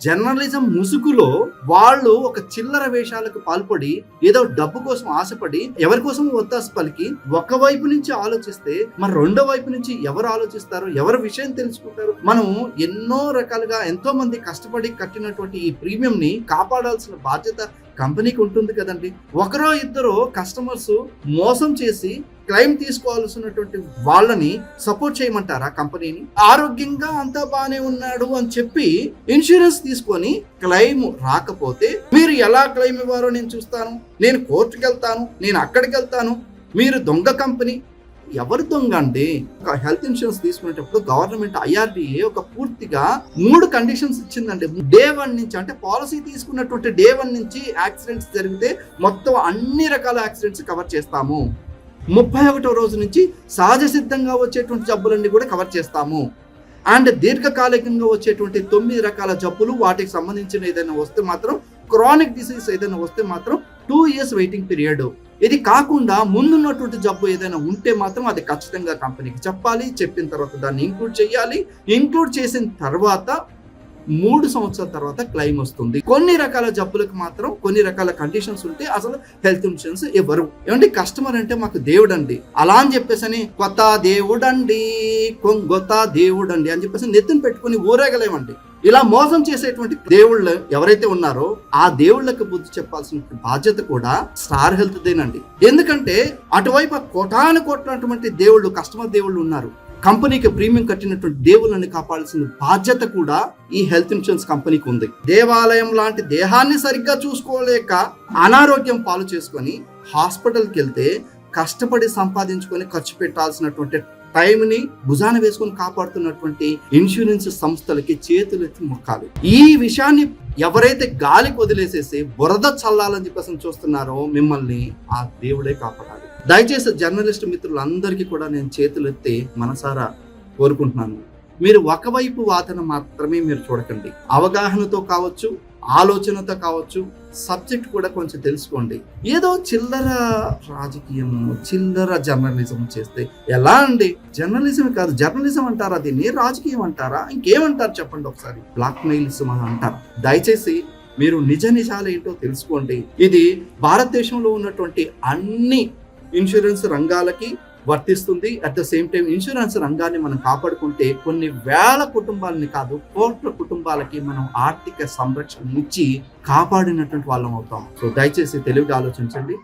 Journalism ముసుగులో వాళ్ళు ఒక చిల్లర వేషాలకు పాల్పడి ఏదో డబ్బు కోసం ఆశపడి ఎవరి కోసం ఒత్తాసు పలికి ఒకవైపు నుంచి ఆలోచిస్తే మరి రెండో వైపు నుంచి ఎవరు ఆలోచిస్తారు, ఎవరి విషయం తెలుసుకుంటారు? మనం ఎన్నో రకాలుగా ఎంతో మంది కష్టపడి కట్టినటువంటి ఈ ప్రీమియం ని కాపాడాల్సిన బాధ్యత కంపెనీకి ఉంటుంది కదండి. ఒకరో ఇద్దరు కస్టమర్స్ మోసం చేసి క్లెయిమ్ తీసుకోవాల్సినటువంటి వాళ్ళని సపోర్ట్ చేయమంటారా కంపెనీని? ఆరోగ్యంగా అంతా బానే ఉన్నాడు అని చెప్పి ఇన్సూరెన్స్ తీసుకొని క్లెయిమ్ రాకపోతే మీరు ఎలా క్లెయిమ్ ఇవ్వారో నేను చూస్తాను, నేను కోర్టుకు వెళ్తాను, నేను అక్కడికి వెళ్తాను. మీరు దొంగ కంపెనీ. ఎవరు దొంగ అండి? హెల్త్ ఇన్సూరెన్స్ తీసుకునేటప్పుడు గవర్నమెంట్ IRDA ఒక పూర్తిగా 3 కండిషన్స్ ఇచ్చిందండి. డే 1 నుంచి, అంటే పాలసీ తీసుకున్నటువంటి డే 1 నుంచి యాక్సిడెంట్స్ జరిగితే మొత్తం అన్ని రకాల యాక్సిడెంట్స్ కవర్ చేస్తాము. 31వ రోజు నుంచి సహజ సిద్ధంగా వచ్చేటువంటి జబ్బులన్నీ కూడా కవర్ చేస్తాము. అండ్ దీర్ఘకాలికంగా వచ్చేటువంటి 9 రకాల జబ్బులు, వాటికి సంబంధించిన ఏదైనా వస్తే మాత్రం, క్రానిక్ డిసీజ్ ఏదైనా వస్తే మాత్రం 2 years వెయిటింగ్ పీరియడ్. ఇది కాకుండా ముందున్నటువంటి జబ్బు ఏదైనా ఉంటే మాత్రం అది ఖచ్చితంగా కంపెనీకి చెప్పాలి. చెప్పిన తర్వాత దాన్ని ఇంక్లూడ్ చేయాలి. ఇంక్లూడ్ చేసిన తర్వాత 3 సంవత్సరాల తర్వాత క్లెయిమ్ వస్తుంది. కొన్ని రకాల జబ్బులకు మాత్రం కొన్ని రకాల కండిషన్స్ ఉంటే అసలు హెల్త్ ఇన్సూరెన్స్ ఇవ్వరు. ఏమంటే కస్టమర్ అంటే మాకు దేవుడండి అలా అని చెప్పేసి కొత్త దేవుడండి, కొంగొత్త దేవుడండి అని చెప్పేసి నెత్తిని పెట్టుకుని ఊరేగలేమండి. ఇలా మోసం చేసేటువంటి దేవుళ్ళు ఎవరైతే ఉన్నారో ఆ దేవుళ్ళకి బుద్ధి చెప్పాల్సిన బాధ్యత కూడా స్టార్ హెల్త్ దేనండి. ఎందుకంటే అటువైపు కోటాను కోట్లటువంటి దేవుళ్ళు, కస్టమర్ దేవుళ్ళు ఉన్నారు. కంపెనీకి ప్రీమియం కట్టినటువంటి దేవుళ్ళని కాపాడాల్సిన బాధ్యత కూడా ఈ హెల్త్ ఇన్సూరెన్స్ కంపెనీకి ఉంది. దేవాలయం లాంటి దేహాన్ని సరిగ్గా చూసుకోలేక అనారోగ్యం పాలు చేసుకొని హాస్పిటల్కి వెళ్తే కష్టపడి సంపాదించుకొని ఖర్చు పెట్టాల్సినటువంటి టైంని భుజాన వేసుకొని కాపాడుతున్నటువంటి ఇన్సూరెన్స్ సంస్థలకి చేతులెత్తి మొక్కాలి. ఈ విషయాన్ని ఎవరైతే గాలికి వదిలేసేసి బురద చల్లాలని చెప్పేసి చూస్తున్నారో మిమ్మల్ని ఆ దేవుడే కాపాడాలి. దయచేసి జర్నలిస్ట్ మిత్రులందరికీ కూడా నేను చేతులెత్తి మనసారా కోరుకుంటున్నాను. మీరు ఒకవైపు వాదన మాత్రమే మీరు చూడకండి. అవగాహనతో కావచ్చు, ఆలోచనతో కావచ్చు, సబ్జెక్ట్ కూడా కొంచెం తెలుసుకోండి. ఏదో చిల్లర రాజకీయం, చిల్లర జర్నలిజం చేస్తే ఎలా అండి? జర్నలిజం కాదు, జర్నలిజం అంటారా దీన్ని? రాజకీయం అంటారా? ఇంకేమంటారు చెప్పండి ఒకసారి. బ్లాక్ మెయిలిజం అని అంటారు. దయచేసి మీరు నిజ నిజాలు ఏంటో తెలుసుకోండి. ఇది భారతదేశంలో ఉన్నటువంటి అన్ని ఇన్సూరెన్స్ రంగాలకి వర్తిస్తుంది. At the same time insurance రంగాన్ని మనం కాపాడుకుంటే కొన్ని వేల కుటుంబాలని కాదు, కోట్ల కుటుంబాలకి మనం ఆర్థిక సంరక్షణ ఇచ్చి కాపాడినటువంటి వాళ్ళం అవుతాం. సో దయచేసి తెలివిగా ఆలోచించండి.